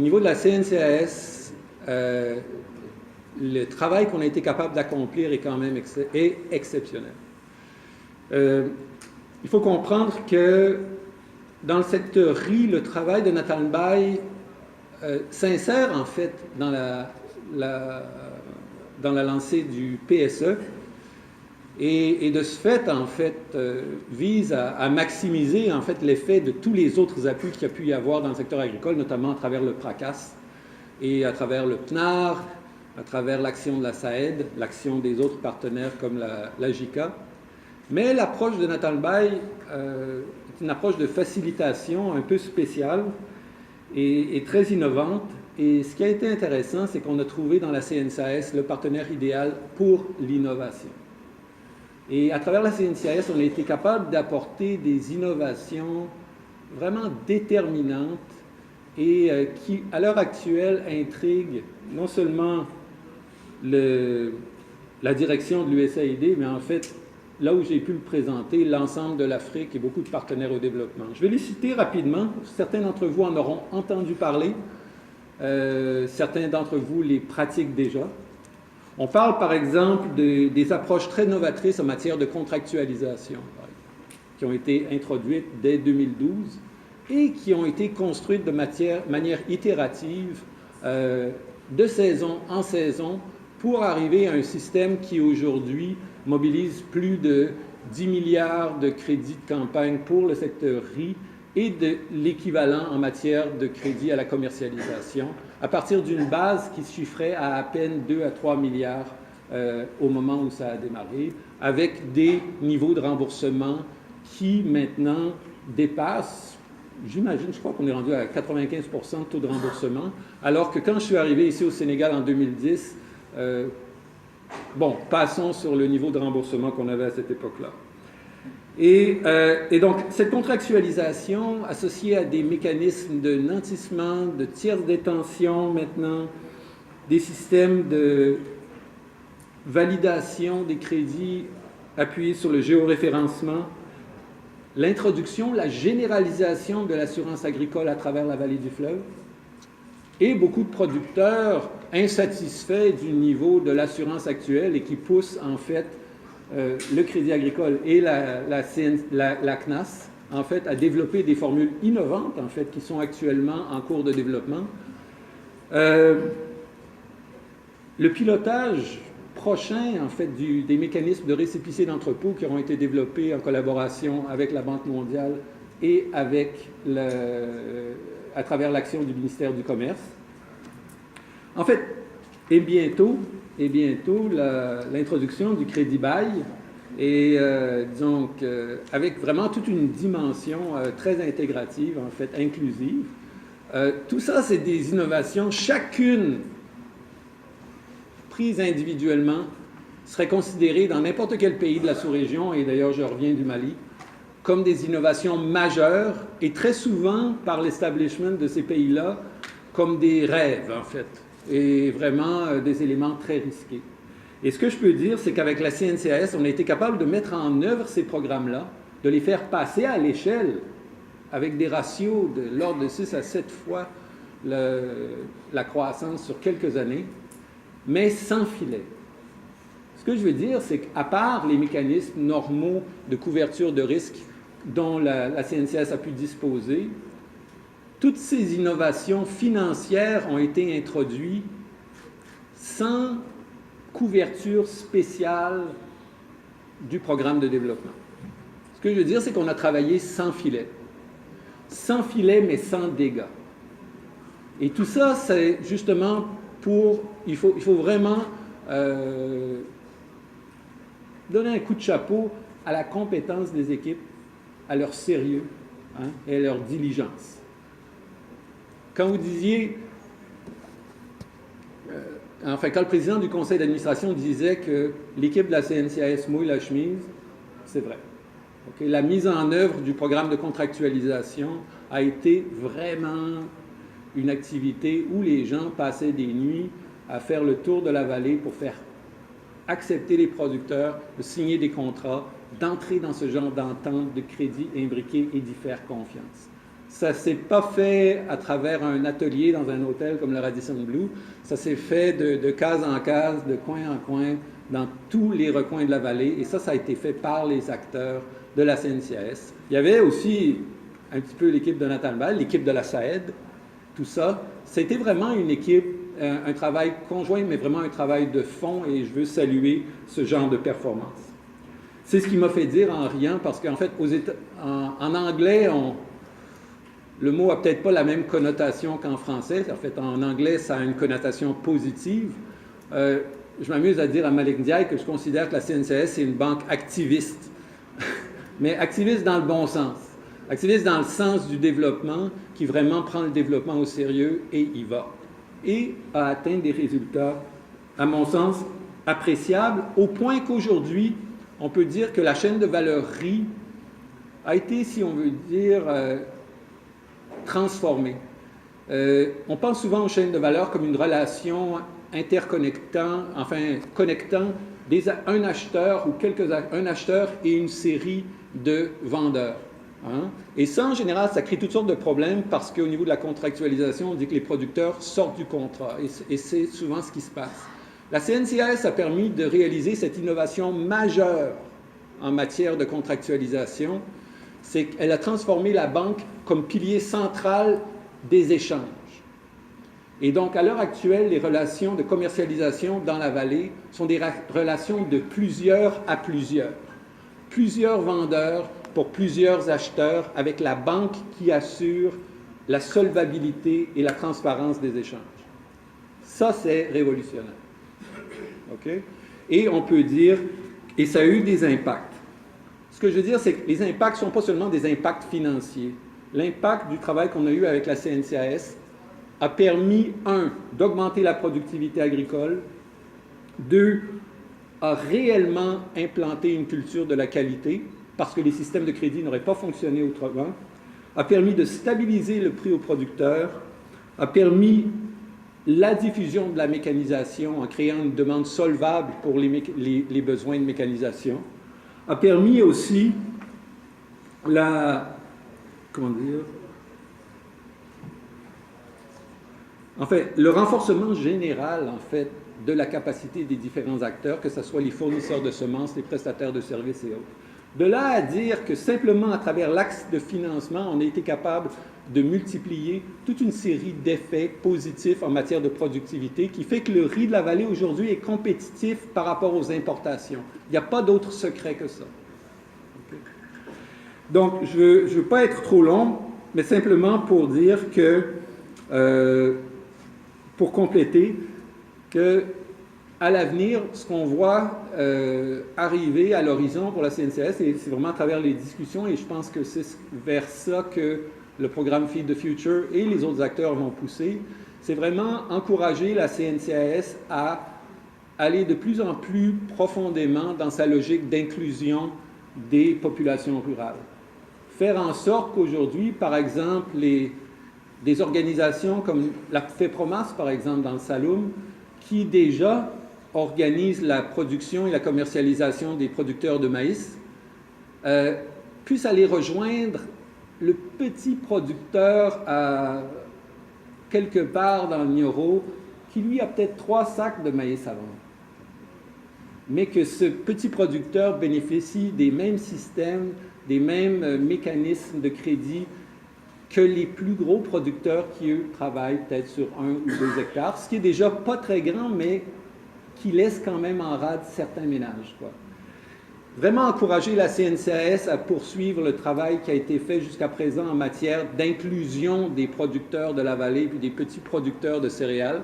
niveau de la CNCAS, le travail qu'on a été capable d'accomplir est quand même exceptionnel. Il faut comprendre que dans le secteur riz, le travail de Nathan Bay s'insère en fait dans la lancée du PSE et de ce fait, en fait, vise à maximiser en fait l'effet de tous les autres appuis qu'il y a pu y avoir dans le secteur agricole, notamment à travers le PRACAS et à travers le PNAR, à travers l'action de la SAED, l'action des autres partenaires comme la JICA. Mais l'approche de Nathan Bay est une approche de facilitation un peu spéciale et très innovante. Et ce qui a été intéressant, c'est qu'on a trouvé dans la CNCAS le partenaire idéal pour l'innovation. Et à travers la CNCAS, on a été capable d'apporter des innovations vraiment déterminantes et qui, à l'heure actuelle, intriguent non seulement la direction de l'USAID, mais en fait, là où j'ai pu le présenter, l'ensemble de l'Afrique et beaucoup de partenaires au développement. Je vais les citer rapidement. Certains d'entre vous en auront entendu parler. Certains d'entre vous les pratiquent déjà. On parle par exemple des approches très novatrices en matière de contractualisation, qui ont été introduites dès 2012 et qui ont été construites de manière itérative, de saison en saison, pour arriver à un système qui aujourd'hui mobilise plus de 10 milliards de crédits de campagne pour le secteur riz et de l'équivalent en matière de crédit à la commercialisation, à partir d'une base qui se chiffrait à peine 2 à 3 milliards au moment où ça a démarré, avec des niveaux de remboursement qui maintenant dépassent, j'imagine, je crois qu'on est rendu à 95% de taux de remboursement, alors que quand je suis arrivé ici au Sénégal en 2010, bon, passons sur le niveau de remboursement qu'on avait à cette époque-là. Et donc, cette contractualisation associée à des mécanismes de nantissement, de tierce détention maintenant, des systèmes de validation des crédits appuyés sur le géoréférencement, l'introduction, la généralisation de l'assurance agricole à travers la vallée du fleuve, et beaucoup de producteurs insatisfaits du niveau de l'assurance actuelle et qui poussent en fait le Crédit agricole et la CNAS, en fait, à développer des formules innovantes, en fait, qui sont actuellement en cours de développement. Le pilotage prochain, en fait, des mécanismes de récépissé d'entrepôt qui auront été développés en collaboration avec la Banque mondiale et avec à travers l'action du ministère du Commerce. En fait, et bientôt l'introduction du crédit bail et donc avec vraiment toute une dimension très intégrative, en fait, inclusive. Tout ça, c'est des innovations, chacune prise individuellement serait considérée dans n'importe quel pays de la sous-région, et d'ailleurs je reviens du Mali, comme des innovations majeures et très souvent par l'establishment de ces pays-là comme des rêves, en fait, et vraiment des éléments très risqués. Et ce que je peux dire, c'est qu'avec la CNCAS, on a été capable de mettre en œuvre ces programmes-là, de les faire passer à l'échelle avec des ratios de l'ordre de 6 à 7 fois la croissance sur quelques années, mais sans filet. Ce que je veux dire, c'est qu'à part les mécanismes normaux de couverture de risque dont la CNCAS a pu disposer, toutes ces innovations financières ont été introduites sans couverture spéciale du programme de développement. Ce que je veux dire, c'est qu'on a travaillé sans filet. Sans filet, mais sans dégâts. Et tout ça, c'est justement il faut vraiment donner un coup de chapeau à la compétence des équipes, à leur sérieux, hein, et à leur diligence. Quand vous disiez, quand le président du conseil d'administration disait que l'équipe de la CNCAS mouille la chemise, c'est vrai. Okay? La mise en œuvre du programme de contractualisation a été vraiment une activité où les gens passaient des nuits à faire le tour de la vallée pour faire accepter les producteurs, de signer des contrats, d'entrer dans ce genre d'entente de crédit imbriqué et d'y faire confiance. Ça ne s'est pas fait à travers un atelier dans un hôtel comme le Radisson Blu. Ça s'est fait de case en case, de coin en coin, dans tous les recoins de la vallée. Et ça a été fait par les acteurs de la CNCAS. Il y avait aussi un petit peu l'équipe de Nathan Ball, l'équipe de la SAED, tout ça. C'était vraiment une équipe, un travail conjoint, mais vraiment un travail de fond, et je veux saluer ce genre de performance. C'est ce qui m'a fait dire en riant, parce qu'en fait, en anglais, le mot n'a peut-être pas la même connotation qu'en français. En fait, en anglais, ça a une connotation positive. Je m'amuse à dire à Malik Ndiaye que je considère que la CNCS, c'est une banque activiste. Mais activiste dans le bon sens. Activiste dans le sens du développement, qui vraiment prend le développement au sérieux et y va. Et a atteint des résultats, à mon sens, appréciables, au point qu'aujourd'hui, on peut dire que la chaîne de valeur RI a été, si on veut dire, transformée. On pense souvent aux chaînes de valeur comme une relation interconnectant, enfin connectant un acheteur ou un acheteur et une série de vendeurs. Hein? Et ça, en général, ça crée toutes sortes de problèmes parce qu'au niveau de la contractualisation, on dit que les producteurs sortent du contrat et c'est souvent ce qui se passe. La CNCAS a permis de réaliser cette innovation majeure en matière de contractualisation, c'est qu'elle a transformé la banque comme pilier central des échanges. Et donc, à l'heure actuelle, les relations de commercialisation dans la vallée sont des relations de plusieurs à plusieurs. Plusieurs vendeurs pour plusieurs acheteurs avec la banque qui assure la solvabilité et la transparence des échanges. Ça, c'est révolutionnaire. OK? Et on peut dire, et ça a eu des impacts. Ce que je veux dire, c'est que les impacts ne sont pas seulement des impacts financiers. L'impact du travail qu'on a eu avec la CNCAS a permis, 1, d'augmenter la productivité agricole, 2, a réellement implanté une culture de la qualité, parce que les systèmes de crédit n'auraient pas fonctionné autrement, a permis de stabiliser le prix aux producteurs, a permis la diffusion de la mécanisation en créant une demande solvable pour les besoins de mécanisation, a permis aussi le renforcement général, en fait, de la capacité des différents acteurs, que ce soit les fournisseurs de semences, les prestataires de services et autres. De là à dire que simplement à travers l'axe de financement, on a été capable de multiplier toute une série d'effets positifs en matière de productivité qui fait que le riz de la vallée aujourd'hui est compétitif par rapport aux importations. Il n'y a pas d'autre secret que ça. Okay. Donc, je ne veux pas être trop long, mais simplement pour dire que, pour compléter, que à l'avenir, ce qu'on voit arriver à l'horizon pour la CNCAS, c'est vraiment à travers les discussions, et je pense que c'est vers ça que le programme Feed the Future et les autres acteurs vont pousser, c'est vraiment encourager la CNCAS à aller de plus en plus profondément dans sa logique d'inclusion des populations rurales. Faire en sorte qu'aujourd'hui, par exemple, des organisations comme la FEPROMAS, par exemple, dans le Saloum, qui déjà organise la production et la commercialisation des producteurs de maïs, puissent aller rejoindre le petit producteur quelque part dans le Nioro qui, lui, a peut-être 3 sacs de maïs à vendre. Mais que ce petit producteur bénéficie des mêmes systèmes, des mêmes mécanismes de crédit que les plus gros producteurs qui, eux, travaillent peut-être sur 1 ou 2 hectares, ce qui est déjà pas très grand, mais qui laisse quand même en rade certains ménages, quoi. Vraiment encourager la CNCAS à poursuivre le travail qui a été fait jusqu'à présent en matière d'inclusion des producteurs de la vallée puis des petits producteurs de céréales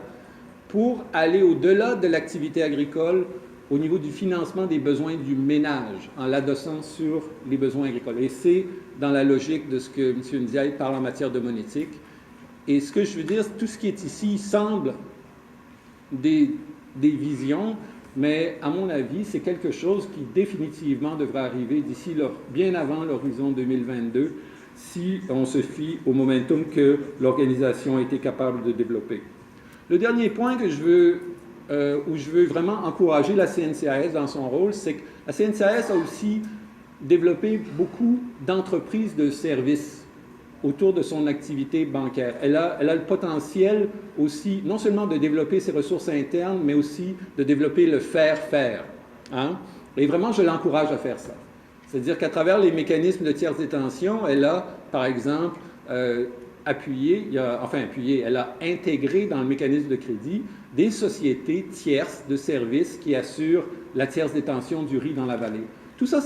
pour aller au-delà de l'activité agricole au niveau du financement des besoins du ménage en l'adossant sur les besoins agricoles. Et c'est dans la logique de ce que M. Ndiaye parle en matière de monétique. Et ce que je veux dire, tout ce qui est ici semble des visions, mais à mon avis, c'est quelque chose qui définitivement devrait arriver d'ici bien avant l'horizon 2022 si on se fie au momentum que l'organisation a été capable de développer. Le dernier point que où je veux vraiment encourager la CNCAS dans son rôle, c'est que la CNCAS a aussi développé beaucoup d'entreprises de services autour de son activité bancaire. Elle a le potentiel aussi, non seulement de développer ses ressources internes, mais aussi de développer le faire-faire. Hein? Et vraiment, je l'encourage à faire ça. C'est-à-dire qu'à travers les mécanismes de tierce détention, elle a, par exemple, elle a intégré dans le mécanisme de crédit des sociétés tierces de services qui assurent la tierce détention du riz dans la vallée. Tout ça,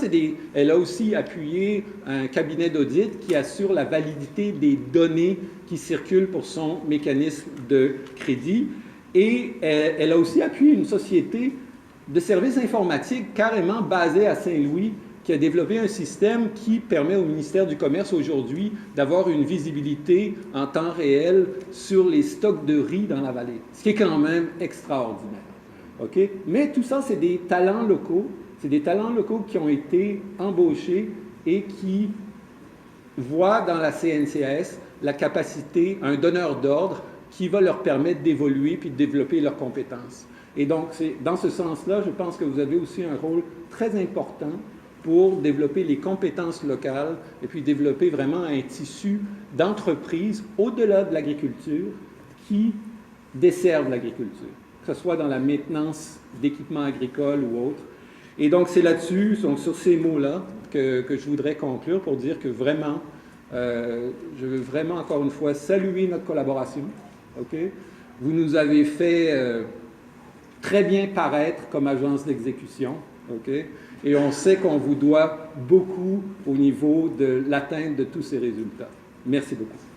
elle a aussi appuyé un cabinet d'audit qui assure la validité des données qui circulent pour son mécanisme de crédit. Et elle a aussi appuyé une société de services informatiques carrément basée à Saint-Louis qui a développé un système qui permet au ministère du Commerce aujourd'hui d'avoir une visibilité en temps réel sur les stocks de riz dans la vallée, ce qui est quand même extraordinaire. Okay? Mais tout ça, c'est des talents locaux. C'est des talents locaux qui ont été embauchés et qui voient dans la CNCAS la capacité, un donneur d'ordre qui va leur permettre d'évoluer puis de développer leurs compétences. Et donc, dans ce sens-là, je pense que vous avez aussi un rôle très important pour développer les compétences locales et puis développer vraiment un tissu d'entreprises au-delà de l'agriculture qui desservent l'agriculture, que ce soit dans la maintenance d'équipements agricoles ou autres. Et donc, c'est là-dessus, sur ces mots-là, que je voudrais conclure pour dire que vraiment, je veux vraiment, encore une fois, saluer notre collaboration. Okay? Vous nous avez fait très bien paraître comme agence d'exécution. Okay? Et on sait qu'on vous doit beaucoup au niveau de l'atteinte de tous ces résultats. Merci beaucoup.